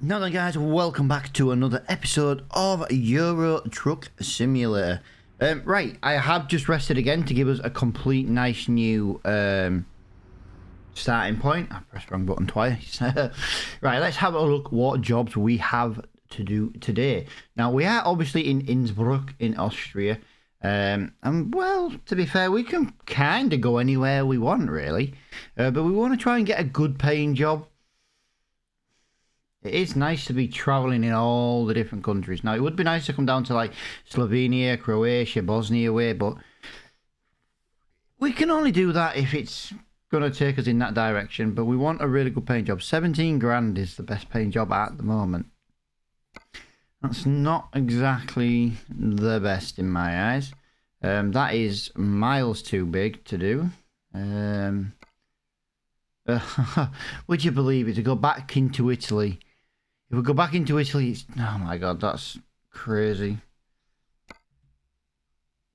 Now then guys, welcome back to another episode of Euro Truck Simulator. Right, I have just rested again to give us a complete nice new starting point. I pressed the wrong button twice. Right, let's have a look what jobs we have to do today. Now we are obviously in Innsbruck in Austria. And well, to be fair, we can kind of go anywhere we want really. But we want to try and get a good paying job. It is nice to be travelling in all the different countries. Now, it would be nice to come down to like Slovenia, Croatia, Bosnia way, but we can only do that if it's going to take us in that direction. But we want a really good paying job. 17 grand is the best paying job at the moment. That's not exactly the best in my eyes. That is miles too big to do. Would you believe it, to go back into Italy? If we go back into Italy, it's, oh my god, that's crazy.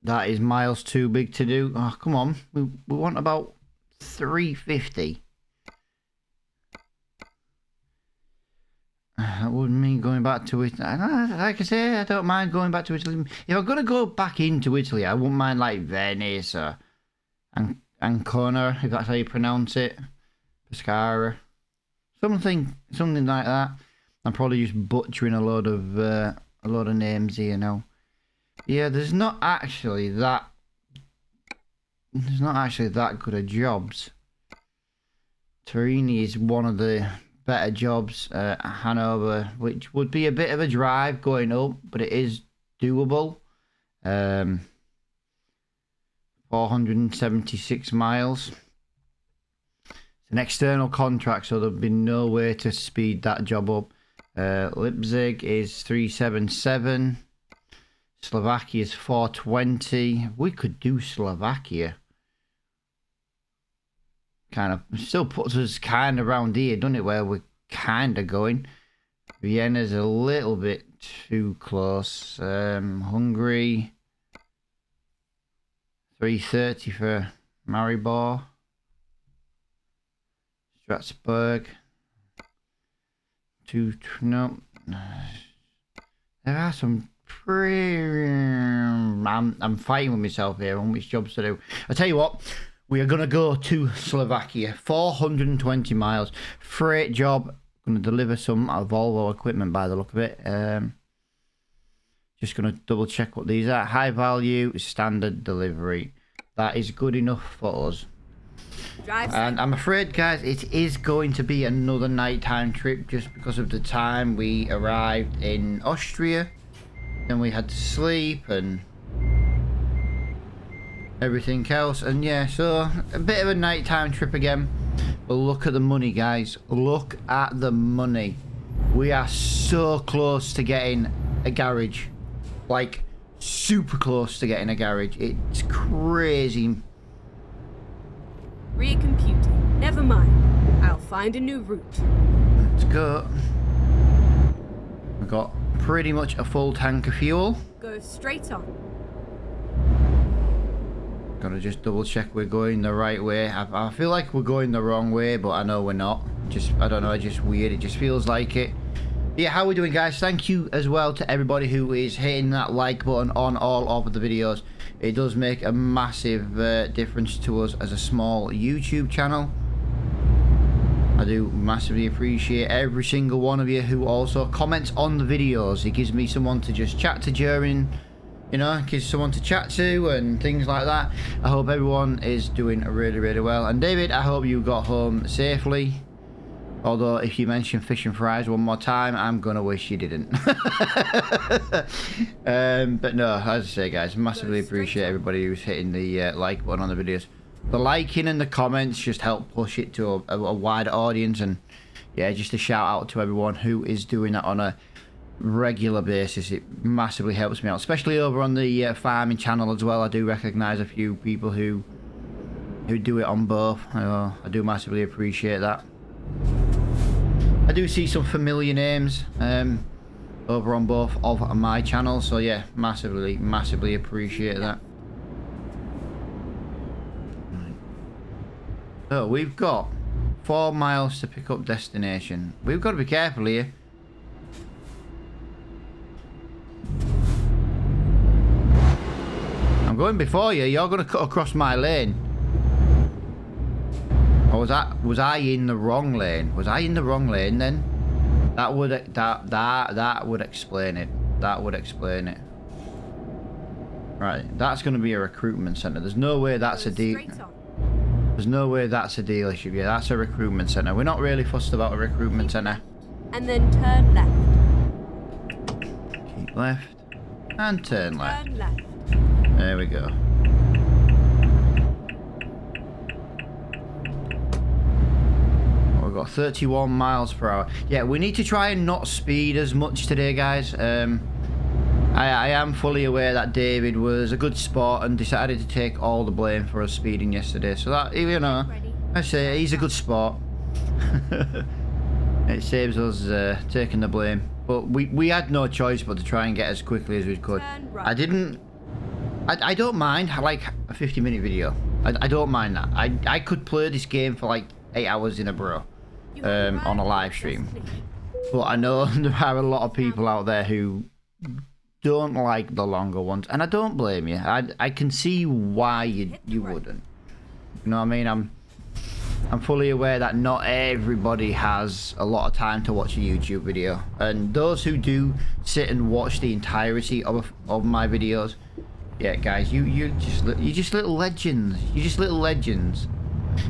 That is miles too big to do. Oh, come on. We want about 350. That wouldn't mean going back to Italy. Like I say, I don't mind going back to Italy. If I'm going to go back into Italy, I wouldn't mind like Venice or Ancona, if that's how you pronounce it. Pescara. Something like that. I'm probably just butchering a load of names here now. Yeah, there's not actually that good of jobs. Turini is one of the better jobs. Hanover, which would be a bit of a drive going up, but it is doable. 476 miles. It's an external contract, so there'll be no way to speed that job up. Leipzig is 377. Slovakia is 420. We could do Slovakia. Kind of still puts us kind of around here, doesn't it? Where we're kind of going. Vienna's a little bit too close. Hungary 330 for Maribor. Strasbourg. No. There are some pretty... I'm fighting with myself here on which jobs to do. I tell you what, we are going to go to Slovakia. 420 miles. Freight job. Going to deliver some Volvo equipment by the look of it. Just going to double check what these are. High value, standard delivery. That is good enough for us. And I'm afraid, guys, it is going to be another nighttime trip just because of the time we arrived in Austria. Then we had to sleep and everything else. And yeah, so a bit of a nighttime trip again. But look at the money, guys. Look at the money. We are so close to getting a garage. Like, super close to getting a garage. It's crazy. Recomputing. Never mind. I'll find a new route. Let's go. We've got pretty much a full tank of fuel. Go straight on. Gotta just double check we're going the right way. I feel like we're going the wrong way, but I know we're not. I don't know, it's just weird. It just feels like it. Yeah, how are we doing, guys? Thank you as well to everybody who is hitting that like button on all of the videos. It does make a massive difference to us as a small YouTube channel. I do massively appreciate every single one of you who also comments on the videos. It gives me someone to just chat to during, you know, gives someone to chat to and things like that. I hope everyone is doing really, really well. And David, I hope you got home safely. Although, if you mention fish and fries one more time, I'm going to wish you didn't. But no, as I say, guys, massively appreciate everybody who's hitting the like button on the videos. The liking and the comments just help push it to a wider audience. And yeah, just a shout out to everyone who is doing that on a regular basis. It massively helps me out, especially over on the farming channel as well. I do recognise a few people who do it on both. I do massively appreciate that. I do see some familiar names over on both of my channels, so yeah, massively appreciate that. Right. So we've got 4 miles to pick up destination. We've got to be careful here. I'm going before you. You're going to cut across my lane. Or was I in the wrong lane? Was I in the wrong lane then? That would explain it. That would explain it. Right, that's going to be a recruitment center. There's no way that's a There's no way that's a dealership. Yeah, that's a recruitment center. We're not really fussed about a recruitment center. And then turn left. Keep left and turn left. Turn left. There we go. We've got 31 miles per hour. Yeah, we need to try and not speed as much today, guys. I am fully aware that David was a good sport and decided to take all the blame for us speeding yesterday. So that, you know, I say he's a good sport. It saves us taking the blame. But we had no choice but to try and get as quickly as we could. Right. I don't mind. I like a 50-minute video. I don't mind that. I could play this game for like 8 hours in a row on a live stream. But I know there are a lot of people out there who don't like the longer ones, and I don't blame you. I can see why you wouldn't. You know what I mean? I'm fully aware that not everybody has a lot of time to watch a YouTube video, and those who do sit and watch the entirety of my videos, yeah, guys, you're just little legends. You're just little legends.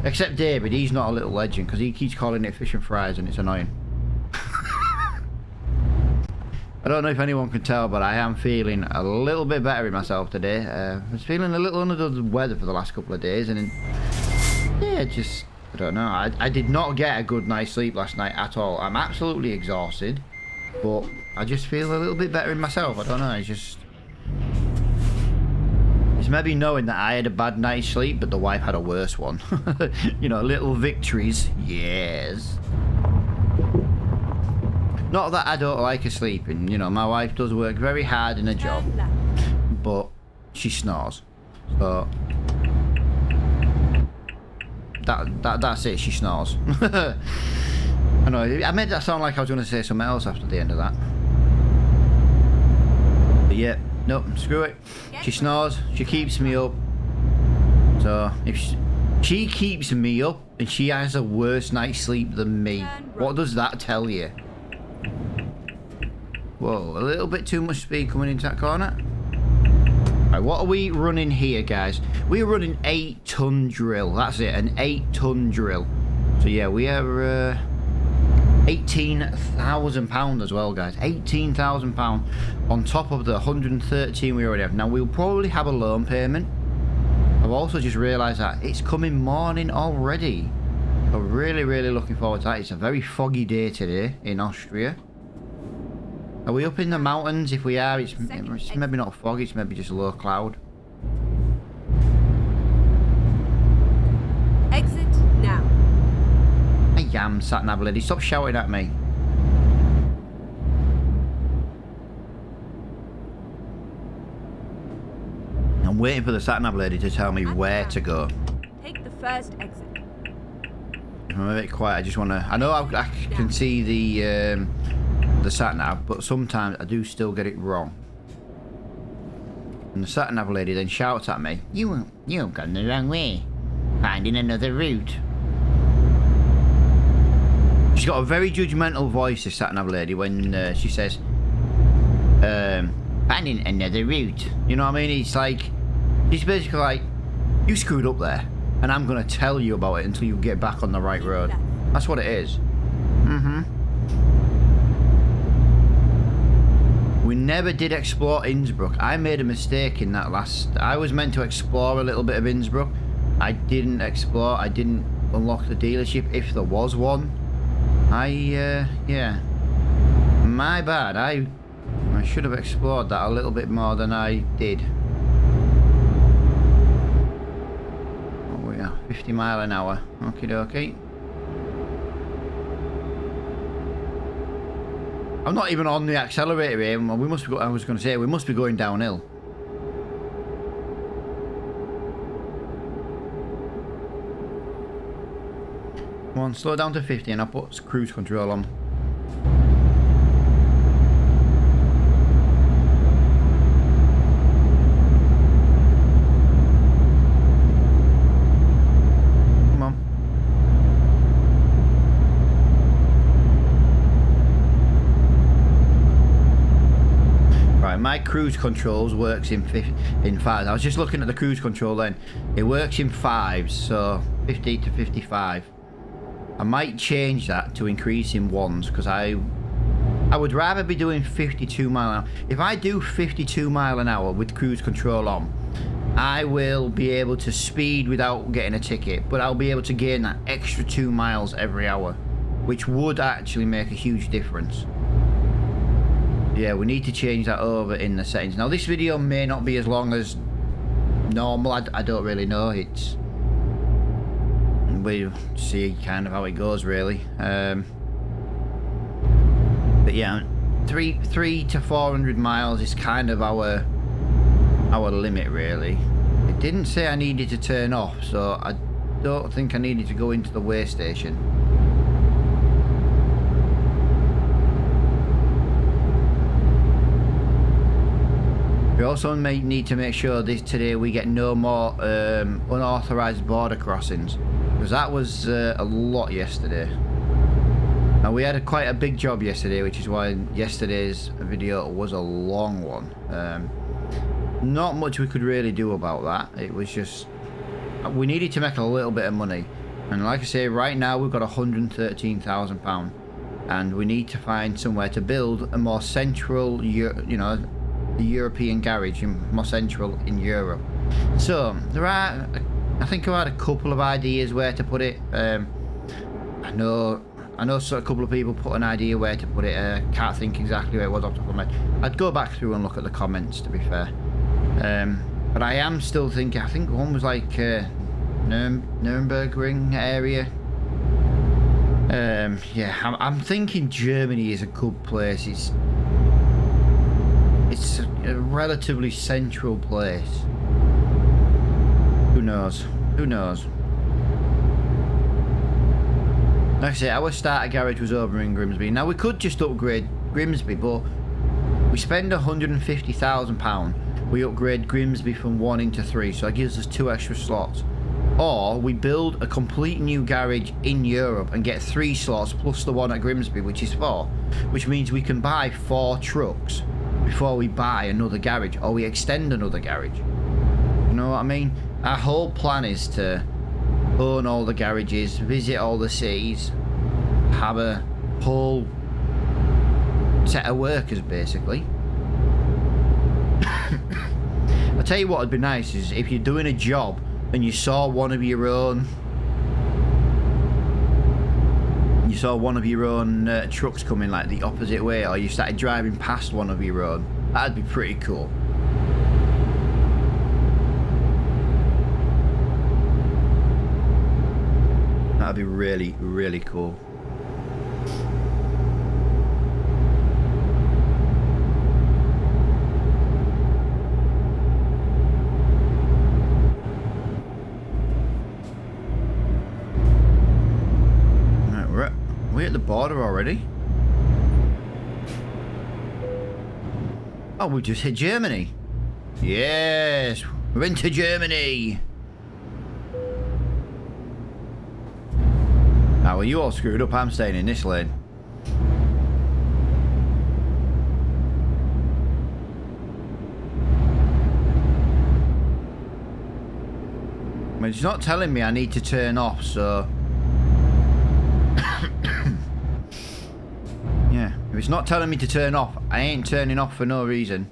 Except David, he's not a little legend because he keeps calling it fish and fries, and it's annoying. I don't know if anyone can tell, but I am feeling a little bit better in myself today. I was feeling a little under the weather for the last couple of days, and yeah, just, I don't know. I did not get a good night's sleep last night at all. I'm absolutely exhausted, but I just feel a little bit better in myself. I don't know, it's maybe knowing that I had a bad night's sleep, but the wife had a worse one. You know, little victories, yes. Not that I don't like her sleeping, you know, my wife does work very hard in her job, but she snores. So that's it, she snores. I know, I made that sound like I was going to say something else after the end of that. But yeah, nope, screw it. She snores, she keeps me up. So if she keeps me up and she has a worse night's sleep than me, what does that tell you? Whoa, a little bit too much speed coming into that corner. Right, what are we running here, guys? We're running 8-ton drill. That's it, an 8-ton drill. So yeah, we are £18,000 as well, guys. £18,000 on top of the 113 we already have. Now we'll probably have a loan payment. I've also just realised that it's coming morning already. I'm really looking forward to that. It's a very foggy day today in Austria. Are we up in the mountains? If we are, it's maybe not foggy, it's maybe just low cloud. Exit now. I am, sat-nav lady. Stop shouting at me. I'm waiting for the sat-nav lady to tell me where to go. Take the first exit. I'm a bit quiet. I just want to... I know I can see the sat-nav, but sometimes I do still get it wrong. And the sat-nav lady then shouts at me, You've gone the wrong way. Finding another route. She's got a very judgmental voice, this sat-nav lady, when she says, finding another route. You know what I mean? It's like, she's basically like, you screwed up there, and I'm going to tell you about it until you get back on the right road. That's what it is. We never did explore Innsbruck. I made a mistake in that last... I was meant to explore a little bit of Innsbruck. I didn't explore. I didn't unlock the dealership, if there was one. Yeah. My bad. I should have explored that a little bit more than I did. Oh, we are 50 mile an hour. Okie dokie. I'm not even on the accelerator here. We must be. I was going to say we must be going downhill. Come on, slow down to 50, and I'll put cruise control on. my cruise controls works in fives. I was just looking at the cruise control then. It works in fives, so 50 to 55. I might change that to increase in ones because I would rather be doing 52 mile an hour. If I do 52 mile an hour with cruise control on, I will be able to speed without getting a ticket, but I'll be able to gain that extra 2 miles every hour, which would actually make a huge difference. Yeah, we need to change that over in the settings. Now, this video may not be as long as normal. I don't really know. We'll see kind of how it goes, really. But yeah, 300 to 400 miles is kind of our limit, really. It didn't say I needed to turn off, so I don't think I needed to go into the weigh station. We also may need to make sure today we get no more unauthorized border crossings, because that was a lot yesterday. Now, we had quite a big job yesterday, which is why yesterday's video was a long one. Not much we could really do about that. It was just, we needed to make a little bit of money, and like I say, right now we've got £113,000, and we need to find somewhere to build a more central, the European garage, more central in Europe. So there are, I think I had a couple of ideas where to put it. I know so a couple of people put an idea where to put it. Can't think exactly where it was off the top of my head. I'd go back through and look at the comments, to be fair. But I am still thinking, I think one was like Nürburgring area. Yeah, I'm thinking Germany is a good place. It's a relatively central place. Who knows? Who knows? Like I say, our starter garage was over in Grimsby. Now, we could just upgrade Grimsby, but we spend £150,000. We upgrade Grimsby from 1 into 3, so that gives us 2 extra slots. Or we build a complete new garage in Europe and get 3 slots plus the one at Grimsby, which is 4. Which means we can buy 4 trucks before we buy another garage, or we extend another garage. You know what I mean? Our whole plan is to own all the garages, visit all the cities, have a whole set of workers, basically. I'll tell you what would be nice is if you're doing a job and you saw one of your own trucks coming like the opposite way, or you started driving past one of your own. That'd be pretty cool. That'd be really, really cool. We're at the border already. Oh, we just hit Germany. Yes, we're into Germany. Now, well, you all screwed up. I'm staying in this lane. I mean, it's not telling me I need to turn off, so... Yeah, if it's not telling me to turn off, I ain't turning off for no reason.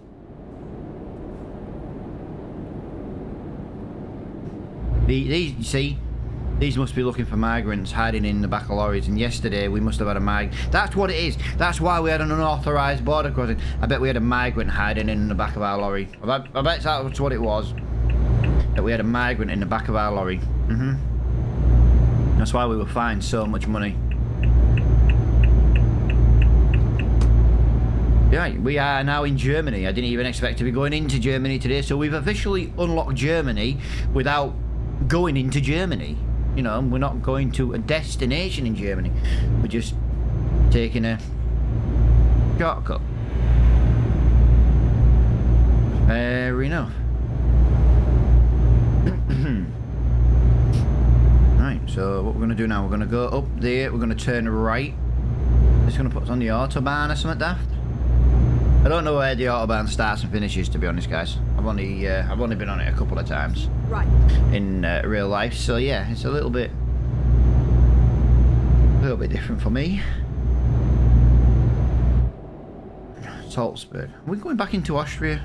These, you see, these must be looking for migrants hiding in the back of lorries, and yesterday we must have had a that's what it is. That's why we had an unauthorised border crossing. I bet we had a migrant hiding in the back of our lorry. I bet that's what it was. That we had a migrant in the back of our lorry. That's why we were fined so much money. Yeah, we are now in Germany. I didn't even expect to be going into Germany today, so we've officially unlocked Germany without going into Germany. You know, we're not going to a destination in Germany. We're just taking a shortcut. Fair enough. Right, so what we're going to do now, we're going to go up there, we're going to turn right. It's going to put us on the Autobahn or something daft. I don't know where the Autobahn starts and finishes, to be honest, guys. I've only been on it a couple of times Right. in real life, so yeah, it's a little bit different for me. Salzburg. Are we going back into Austria?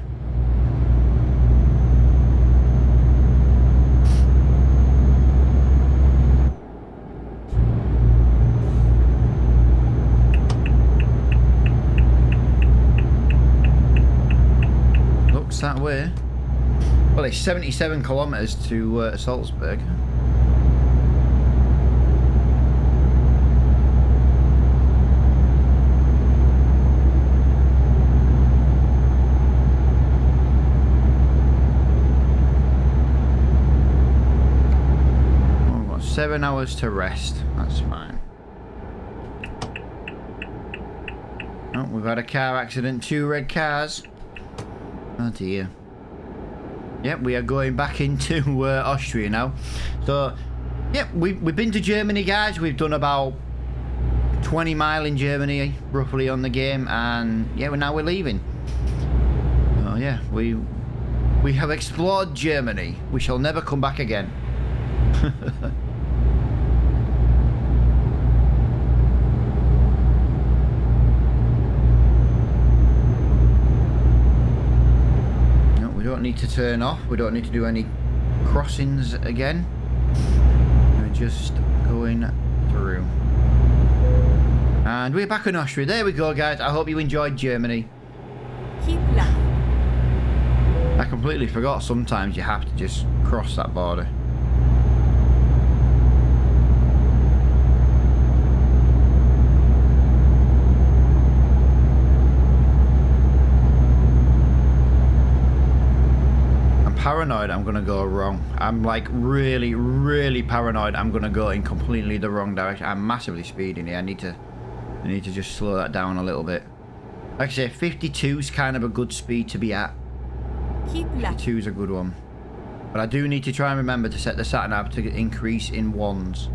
Looks that way. Well, it's 77 kilometers to Salzburg. Oh, we've got 7 hours to rest. That's fine. Oh, we've had a car accident. 2 red cars. Oh dear. Yep, we are going back into Austria now. So, yep, we've been to Germany, guys. We've done about 20 mile in Germany, roughly, on the game. And, yeah, now we're leaving. Oh, yeah, we have explored Germany. We shall never come back again. We don't need to turn off. We don't need to do any crossings again. We're just going through. And we're back in Austria. There we go, guys. I hope you enjoyed Germany. Keep left. I completely forgot sometimes you have to just cross that border. Paranoid I'm gonna go wrong. I'm like really paranoid I'm gonna go in completely the wrong direction. I'm massively speeding here. I need to just slow that down a little bit. Like I say, 52 is kind of a good speed to be at. Keep left. 52 is a good one. But I do need to try and remember to set the sat nav to increase in ones.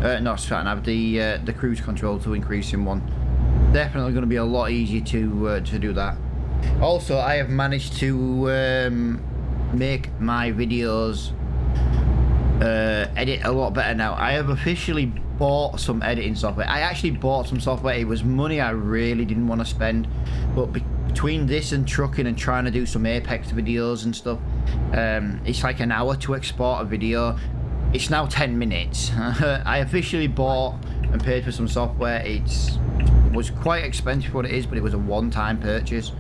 Not sat nav, the cruise control to increase in 1. Definitely going to be a lot easier to do that. Also, I have managed to make my videos edit a lot better now. I have officially bought some editing software. I actually bought some software. It was money I really didn't want to spend, but between this and trucking and trying to do some Apex videos and stuff, it's like an hour to export a video. It's now 10 minutes. I officially bought and paid for some software. It was quite expensive for what it is, but it was a one-time purchase.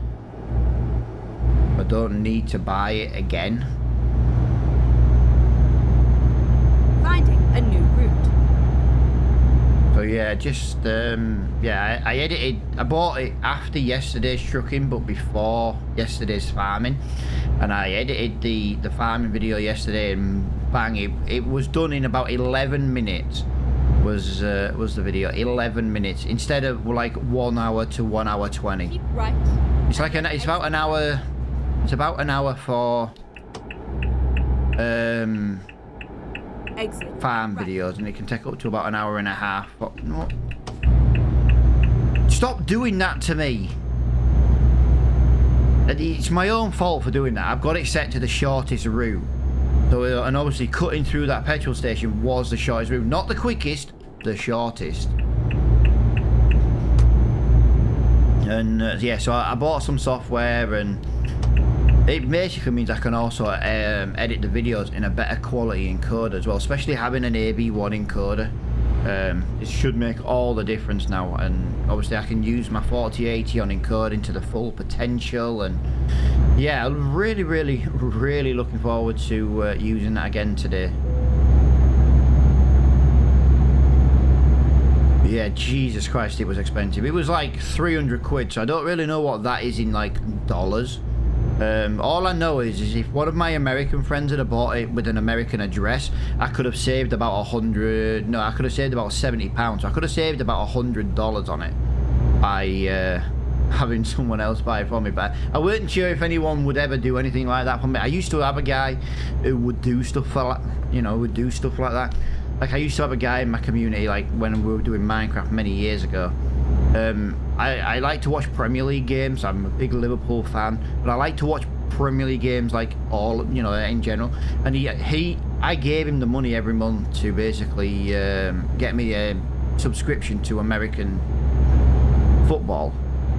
I don't need to buy it again. Finding a new route. So yeah, just yeah, I bought it after yesterday's trucking, but before yesterday's farming, and I edited the farming video yesterday, and bang, it was done in about 11 minutes. Was the video 11 minutes instead of like 1 hour to 1 hour 20. Keep right. It's like it's about an hour. It's about an hour for Exit. farm Right. videos, and it can take up to about an hour and a half. But no. Stop doing that to me. It's my own fault for doing that. I've got it set to the shortest route. So, and obviously cutting through that petrol station was the shortest route. Not the quickest, the shortest. And yeah, so I bought some software, and it basically means I can also edit the videos in a better quality encoder as well, especially having an AB1 encoder. It should make all the difference now, and obviously I can use my 4080 on encoding to the full potential. And yeah, I'm really looking forward to using that again today. Yeah, Jesus Christ, it was expensive. It was like 300 quid, so I don't really know what that is in like dollars. All I know is if one of my American friends had bought it with an American address, I could have saved about I could have saved about £70. So I could have saved about $100 on it by having someone else buy it for me. But I weren't sure if anyone would ever do anything like that for me. I used to have a guy who would do stuff like that, you know, would do stuff like that. Like I used to have a guy in my community, like when we were doing Minecraft many years ago. I like to watch Premier League games. I'm a big Liverpool fan, but I like to watch Premier League games like all, you know, in general. And I gave him the money every month to basically get me a subscription to American football.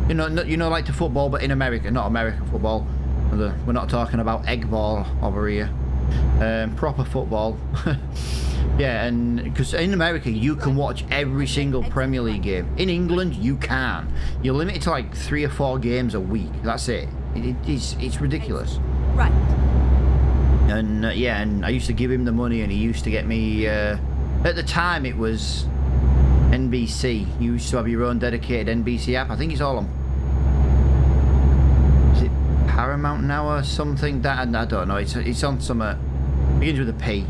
You know, like the football, but in America, not American football. We're not talking about egg ball over here. Proper football. Yeah, and because in America you can watch every single Premier League game. In England you can't. You're limited to like 3 or 4 games a week. That's it. It's ridiculous. Right. And yeah, and I used to give him the money, and he used to get me. At the time, it was NBC. You used to have your own dedicated NBC app. I think it's all on. Is it Paramount now or something? That I don't know. It's on some. Begins with a P.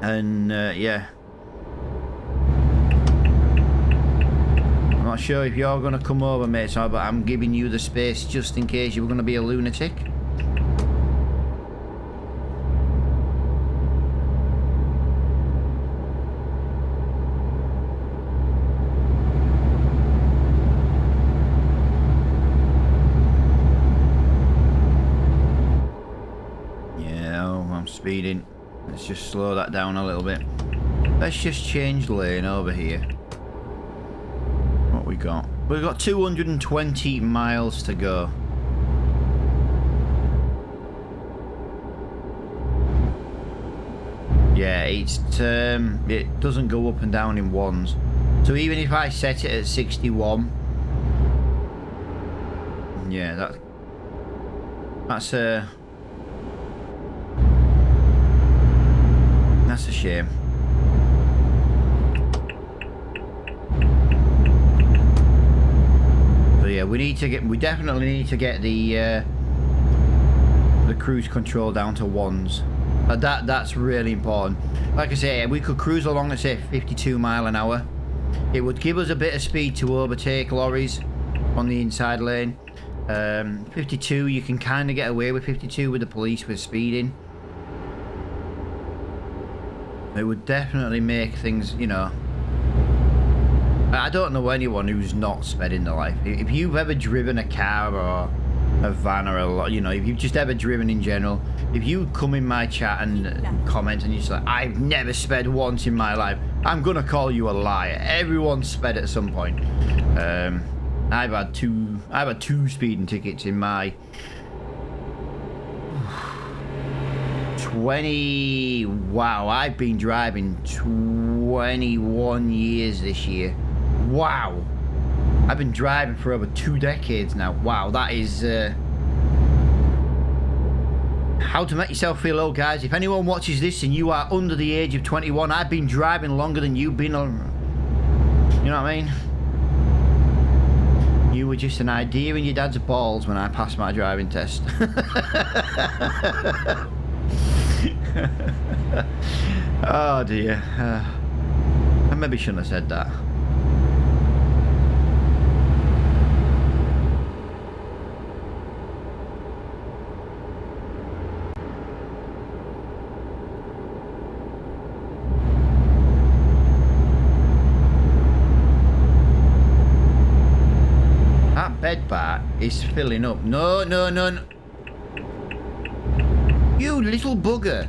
And yeah. I'm not sure if you're going to come over, mate, so, but I'm giving you the space just in case you were going to be a lunatic. Yeah, oh, I'm speeding. Let's just slow that down a little bit. Let's just change lane over here. What we got? We've got 220 miles to go. Yeah, it doesn't go up and down in ones. So even if I set it at 61, yeah, that's a shame. So yeah, we definitely need to get the cruise control down to ones. That's really important. Like I say, we could cruise along at say 52 mile an hour. It would give us a bit of speed to overtake lorries on the inside lane. 52, you can kind of get away with 52 with the police with speeding. It would definitely make things, you know. I don't know anyone who's not sped in their life. If you've ever driven a car or a van or a, you know, if you've just ever driven in general, if you come in my chat and comment and you say, I've never sped once in my life, I'm gonna call you a liar. Everyone's sped at some point. I've had two speeding tickets in my 20. Wow, I've been driving 21 years this year. Wow, I've been driving for over 2 decades now. Wow, that is how to make yourself feel old, guys. If anyone watches this and you are under the age of 21, I've been driving longer than you've been on. You know what I mean? You were just an idea in your dad's balls when I passed my driving test. Oh dear. I maybe shouldn't have said that. That bed bar is filling up. No, no, no, no. You little bugger.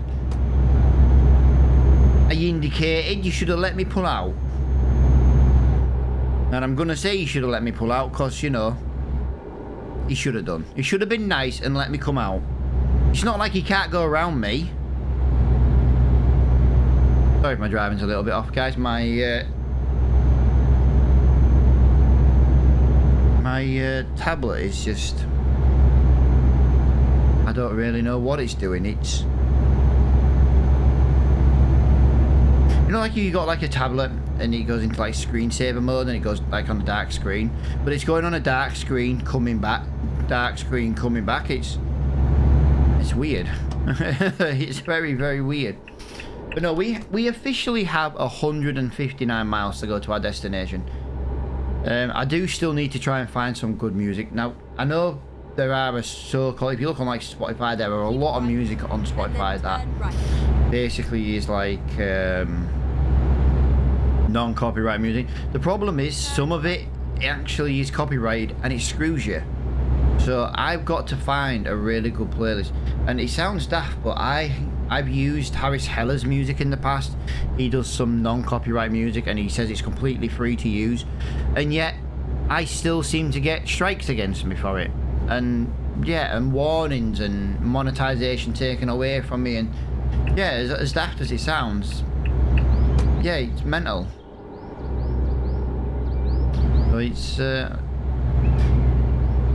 Are you indicated? You should have let me pull out. And I'm gonna say you should have let me pull out, because, you know, he should have done. He should have been nice and let me come out. It's not like he can't go around me. Sorry if my driving's a little bit off, guys. My tablet is just... I don't really know what it's doing. It's... You know, like you got like a tablet and it goes into like screensaver mode and it goes like on a dark screen, but it's going on a dark screen, coming back, dark screen, coming back. It's weird. It's very, very weird. But no, we officially have 159 miles to go to our destination. I do still need to try and find some good music. Now, I know there are a so-called, if you look on like Spotify, there are a lot of music on Spotify that basically is like non-copyright music. The problem is some of it actually is copyrighted and it screws you. So I've got to find a really good playlist. And it sounds daft, but I've used Harris Heller's music in the past. He does some non-copyright music and he says it's completely free to use. And yet I still seem to get strikes against me for it. And yeah, and warnings and monetization taken away from me. And yeah, as daft as it sounds, yeah, it's mental. So it's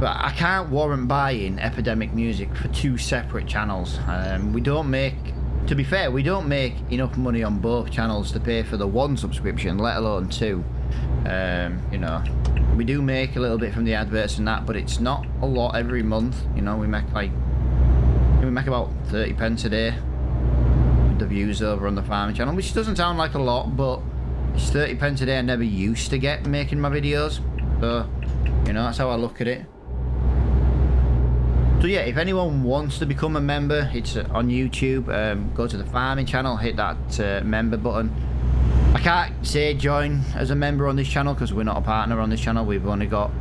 but I can't warrant buying Epidemic music for two separate channels. We don't make, to be fair, we don't make enough money on both channels to pay for the one subscription, let alone two. You know, we do make a little bit from the adverts and that, but it's not a lot every month. You know, we make about 30 pence a day with the views over on the farming channel, which doesn't sound like a lot, but it's 30 pence a day I never used to get making my videos. So, you know, that's how I look at it. So yeah, if anyone wants to become a member, it's on YouTube. Go to the farming channel, hit that member button. I can't say join as a member on this channel because we're not a partner on this channel. We've only got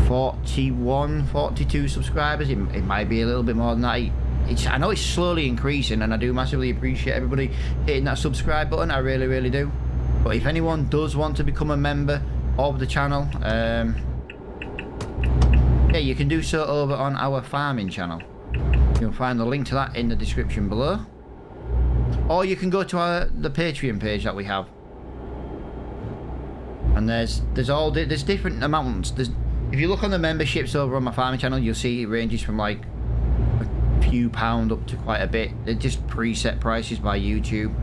41, 42 subscribers. It might be a little bit more than that. I know it's slowly increasing, and I do massively appreciate everybody hitting that subscribe button. I really, really do. But if anyone does want to become a member of the channel, yeah, you can do so over on our farming channel. You'll find the link to that in the description below. Or you can go to the Patreon page that we have. And there's different amounts. If you look on the memberships over on my farming channel, you'll see it ranges from like a few pound up to quite a bit. They're just preset prices by YouTube.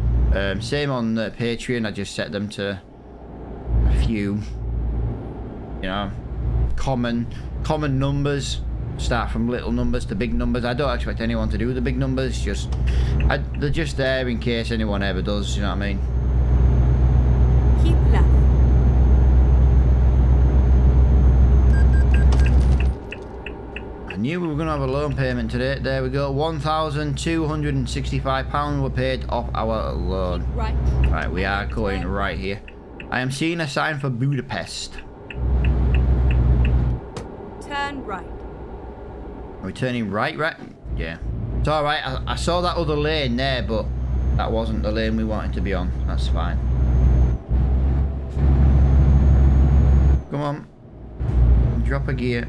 Same on the Patreon, I just set them to a few, you know, common numbers. Start from little numbers to big numbers. I don't expect anyone to do the big numbers, they're just there in case anyone ever does, you know what I mean? Keep left. I knew we were going to have a loan payment today. There we go. £1,265 were paid off our loan. Right. Right, we are going right here. I am seeing a sign for Budapest. Turn right. Are we turning right? Yeah. It's alright. I saw that other lane there, but that wasn't the lane we wanted to be on. That's fine. Come on. Drop a gear.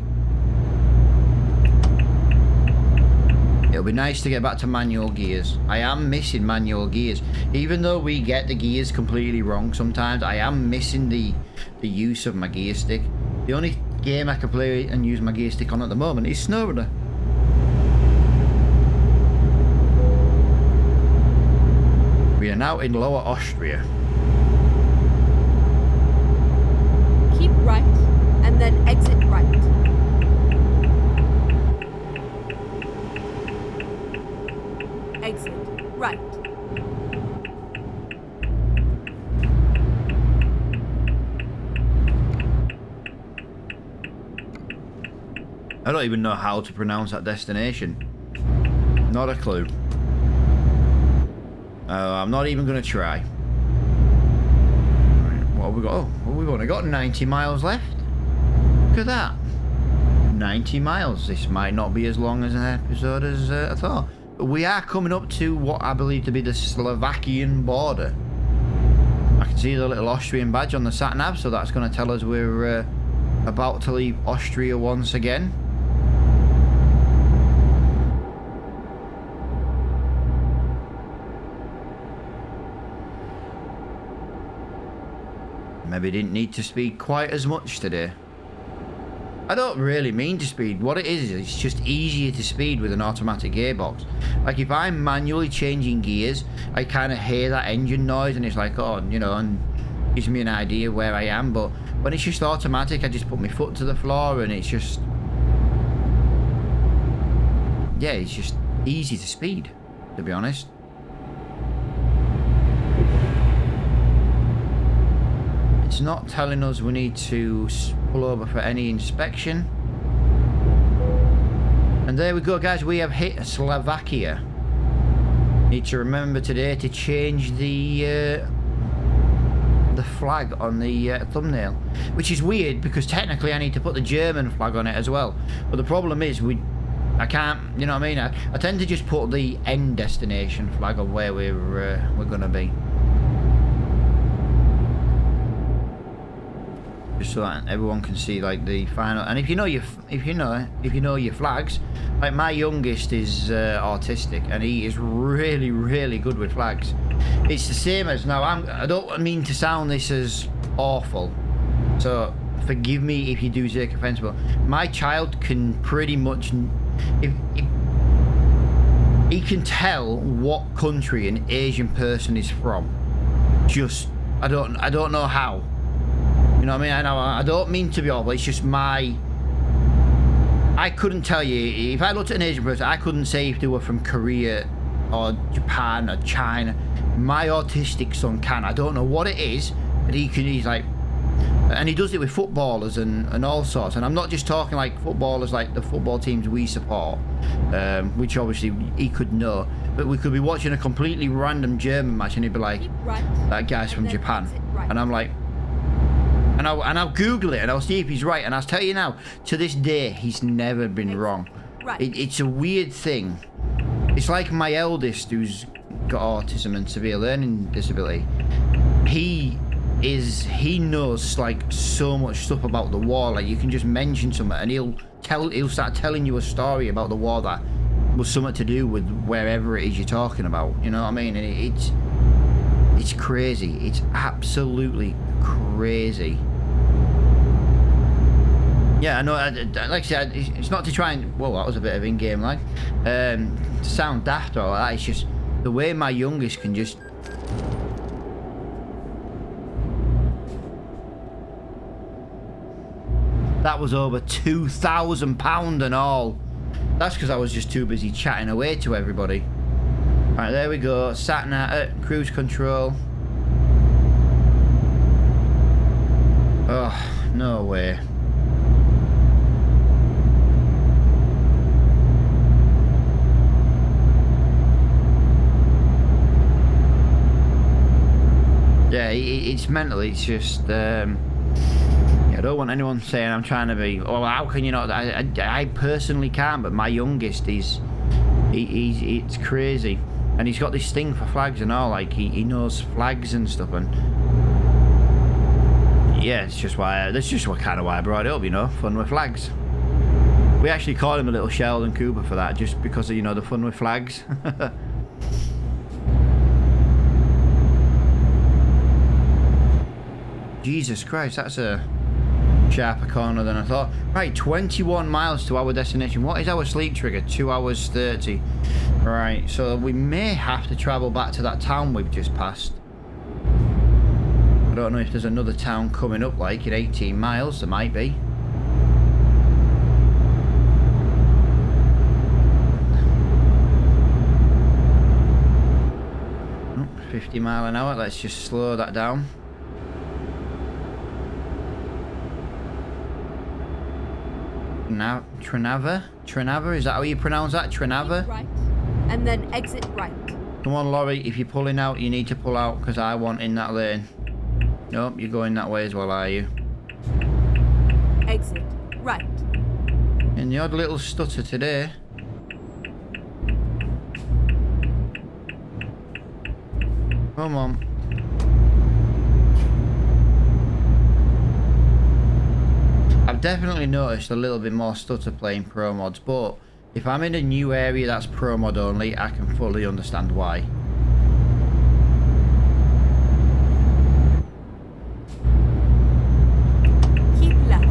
It'll be nice to get back to manual gears. I am missing manual gears. Even though we get the gears completely wrong sometimes, I am missing the use of my gear stick. The only game I can play and use my gear stick on at the moment is SnowRunner. We are now in Lower Austria. Keep right, and then exit right. Exit right. I don't even know how to pronounce that destination. Not a clue. I'm not even going to try. Right, what have we got? Oh, we've only got 90 miles left. Look at that. 90 miles. This might not be as long as an episode as I thought. But we are coming up to what I believe to be the Slovakian border. I can see the little Austrian badge on the sat-nav, so that's going to tell us we're about to leave Austria once again. Maybe didn't need to speed quite as much today. I don't really mean to speed. What it is it's just easier to speed with an automatic gearbox. Like if I'm manually changing gears, I kind of hear that engine noise and it's like, oh, you know, and gives me an idea where I am. But when it's just automatic, I just put my foot to the floor and it's just, yeah, it's just easy to speed, to be honest. It's not telling us we need to pull over for any inspection. And there we go, guys. We have hit flag on the thumbnail, which is weird because technically I need to put the German flag on it as well. But the problem is I can't, you know what I mean? I tend to just put the end destination flag of where we're gonna be, just so that everyone can see like the final. And if you know your flags, like my youngest is autistic and he is really, really good with flags. It's the same as now. I don't mean to sound this as awful, so forgive me if you do take offense, but my child can pretty much, if he can tell what country an Asian person is from. Just I don't know how. You know what I mean? I don't mean to be awful. It's just I couldn't tell you if I looked at an Asian person. I couldn't say if they were from Korea or Japan or China. My autistic son can. I don't know what it is, but he's like. And he does it with footballers and all sorts. And I'm not just talking like footballers like the football teams we support, which obviously he could know. But we could be watching a completely random German match and he'd be like, that guy's from Japan. And I'm like, and I'll Google it and I'll see if he's right. And I'll tell you now, to this day, he's never been wrong. It's a weird thing. It's like my eldest who's got autism and severe learning disability. He knows like so much stuff about the war. Like you can just mention something and he'll start telling you a story about the war that was something to do with wherever it is you're talking about. You know what I mean? And it's crazy. It's absolutely crazy. Yeah, I know. Like I said, it's not to try and. Well, that was a bit of in-game lag. To sound daft or like that. It's just the way my youngest can just. That was over £2,000 and all. That's because I was just too busy chatting away to everybody. Right, there we go. Sat nav, cruise control. Oh, no way. Yeah, it's mental. It's just. I don't want anyone saying I'm trying to be. Oh, how can you not? I personally can't, but my youngest it's crazy, and he's got this thing for flags and all. Like he knows flags and stuff, and yeah, it's just why. That's just kind of why I brought it up. You know, fun with flags. We actually call him a little Sheldon Cooper for that, just because of the fun with flags. Jesus Christ, that's a sharper corner than I thought. Right, 21 miles to our destination. What is our sleep trigger? 2 hours 30. Right, so we may have to travel back to that town we've just passed. I don't know if there's another town coming up like in 18 miles. There might be. Oh, 50 mile an hour. Let's just slow that down. Trnava, is that how you pronounce that? Trnava? Right, and then exit right. Come on, Laurie, if you're pulling out, you need to pull out because I want in that lane. Nope, you're going that way as well, are you? Exit right. And the odd little stutter today. Come on. I've definitely noticed a little bit more stutter playing pro mods, but if I'm in a new area that's pro mod only, I can fully understand why. Keep left.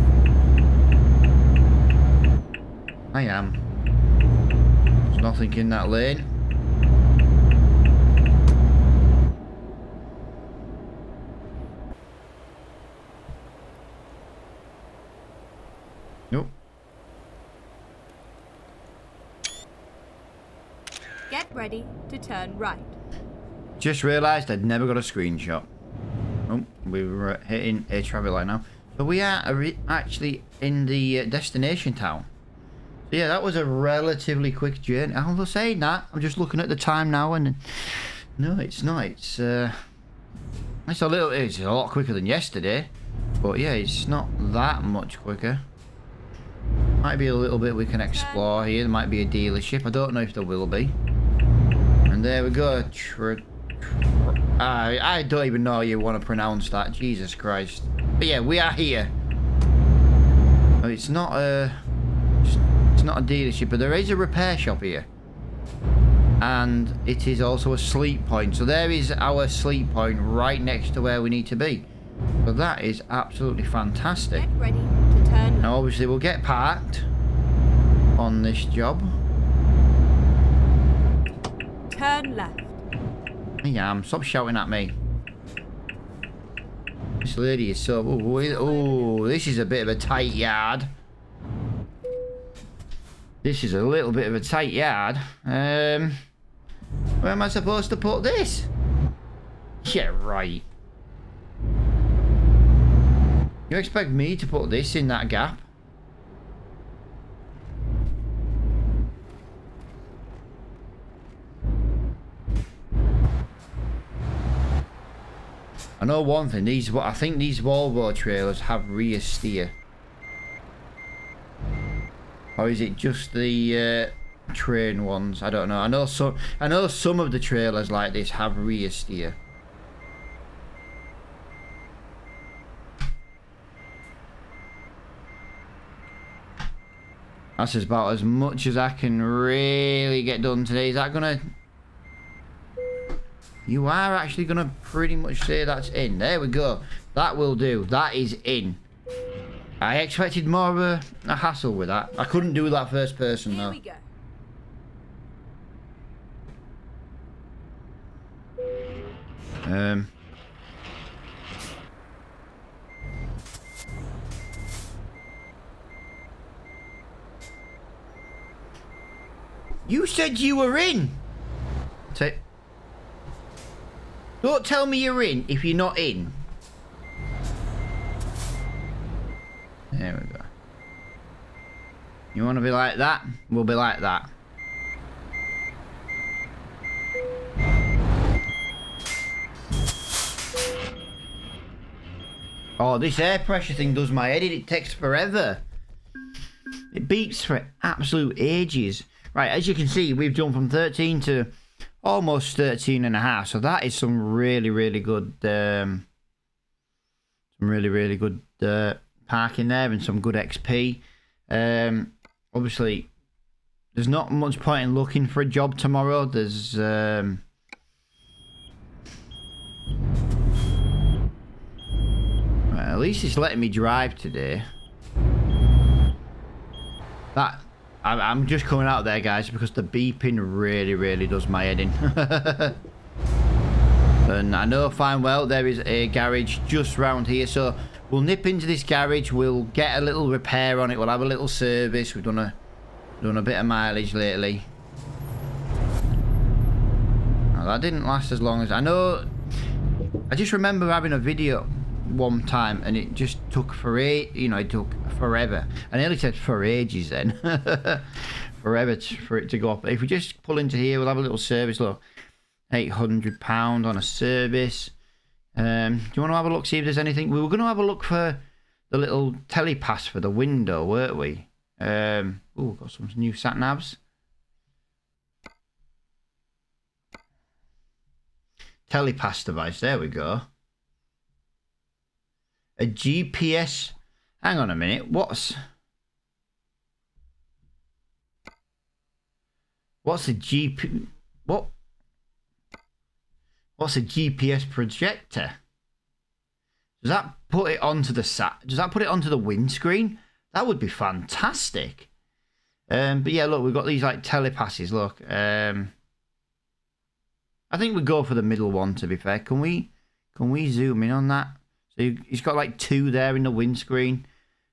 I am. There's nothing in that lane. Nope. Get ready to turn right. Just realised I'd never got a screenshot. Oh, we were hitting a traffic light now. So we are actually in the destination town. So yeah, that was a relatively quick journey. I was saying that. I'm just looking at the time now and... No, it's not. It's It's a lot quicker than yesterday. But yeah, it's not that much quicker. Might be a little bit we can explore here. There might be a dealership. I don't know if there will be. And there we go. I don't even know how you want to pronounce that. Jesus Christ. But yeah, we are here. It's not a dealership, but there is a repair shop here. And it is also a sleep point. So there is our sleep point right next to where we need to be. So that is absolutely fantastic. Get ready to turn. Now obviously we'll get parked on this job. Turn left. Yeah, stop shouting at me. This lady is so... Oh, this is a bit of a tight yard. This is a little bit of a tight yard. Where am I supposed to put this? Yeah, right. You expect me to put this in that gap? I know one thing, I think these Volvo trailers have rear steer. Or is it just the train ones? I don't know. I know some of the trailers like this have rear steer. That's about as much as I can really get done today. Is that gonna... You are actually gonna pretty much say that's in. There we go. That will do. That is in. I expected more of a hassle with that. I couldn't do that first person though. Here we go. You said you were in. Don't tell me you're in if you're not in. There we go. You want to be like that? We'll be like that. Oh, this air pressure thing does my head in. It takes forever. It beeps for absolute ages. Right, as you can see, we've jumped from 13 to almost 13 and a half. So that is some really, really good, parking there and some good XP. Obviously, there's not much point in looking for a job tomorrow. There's, right, at least it's letting me drive today. I'm just coming out there, guys, because the beeping really, really does my head in. And I know fine well there is a garage just round here, so we'll nip into this garage. We'll get a little repair on it. We'll have a little service. We've done a bit of mileage lately. Now, that didn't last as long as I know. I just remember having a video one time and it just took it took forever. I nearly said for ages then. Forever for it to go up. If we just pull into here, we'll have a little service. Look, £800 on a service. Do you want to have a look, see if there's anything? We were going to have a look for the little telepass for the window, weren't we? Oh, got some new sat navs. Telepass device, there we go. A GPS. Hang on a minute. What's a GP? What's a GPS projector? Does that put it onto the Does that put it onto the windscreen? That would be fantastic. But yeah, look, we've got these like telepasses. Look, I think we go for the middle one. To be fair, can we zoom in on that? So he's got like 2 there in the windscreen.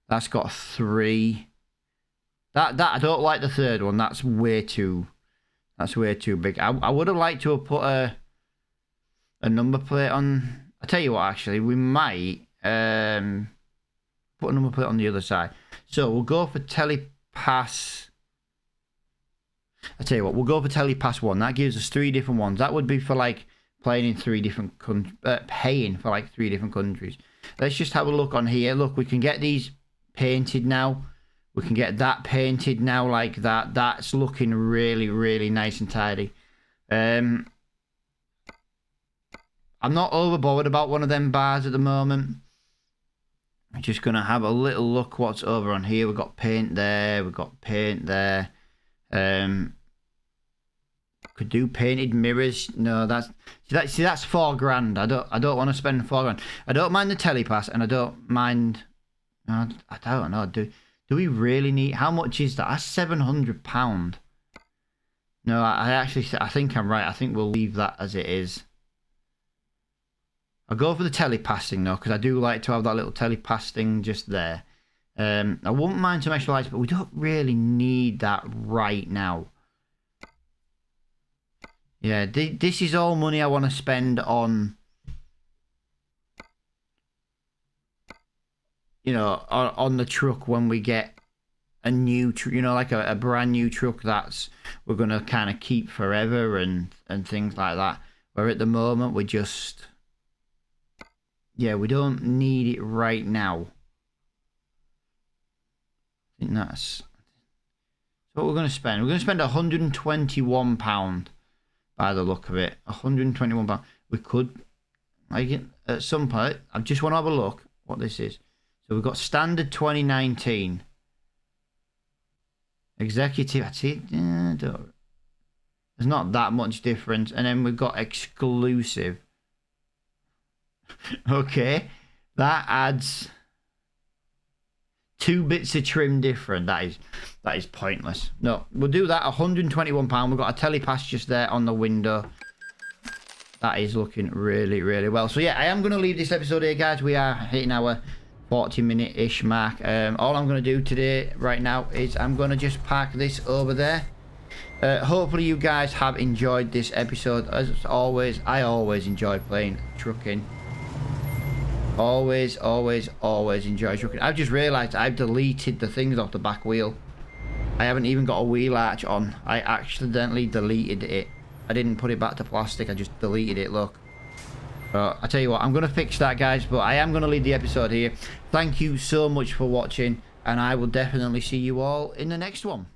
That's got 3. That I don't like the third one. That's way too big. I would have liked to have put a number plate on. I tell you what, actually, we might put a number plate on the other side. So we'll go for telepass. I tell you what, we'll go for telepass 1. That gives us 3 different ones. That would be for like playing in 3 different countries, paying for like 3 different countries. Let's just have a look on here. Look, we can get these painted now. We can get that painted now like that. That's looking really, really nice and tidy. I'm not overboard about one of them bars at the moment. I'm just going to have a little look what's over on here. We've got paint there. We've got paint there. Could do painted mirrors. No, that's $4 grand. I don't want to spend $4 grand. I don't mind the telepass, and I don't mind. I don't know. Do we really need? How much is that? That's £700. No, I think I'm right. I think we'll leave that as it is. I'll go for the telepassing though, because I do like to have that little telepass thing just there. I wouldn't mind some extra lights, but we don't really need that right now. Yeah, this is all money I want to spend on, you know, on the truck when we get a new, you know, like a brand new truck that's we're going to kind of keep forever and things like that. Where at the moment we just, yeah, we don't need it right now. I think that's what we're going to spend. We're going to spend £121 by the look of it. £121. We could, like, at some point, I just want to have a look what this is. So we've got standard 2019. Executive, I see, there's not that much difference. And then we've got exclusive. Okay, that adds 2 bits of trim different. That is pointless. No, we'll do that. £121. We've got a telepass just there on the window. That is looking really, really well. So yeah, I am going to leave this episode here, guys. We are hitting our 40-minute-ish mark. All I'm going to do today, right now, is I'm going to just park this over there. Hopefully you guys have enjoyed this episode. As always, I always enjoy playing trucking. Always enjoy trucking. I've just realised I've deleted the things off the back wheel. I haven't even got a wheel arch on. I accidentally deleted it. I didn't put it back to plastic. I just deleted it, look. I tell you what, I'm going to fix that, guys, but I am going to leave the episode here. Thank you so much for watching, and I will definitely see you all in the next one.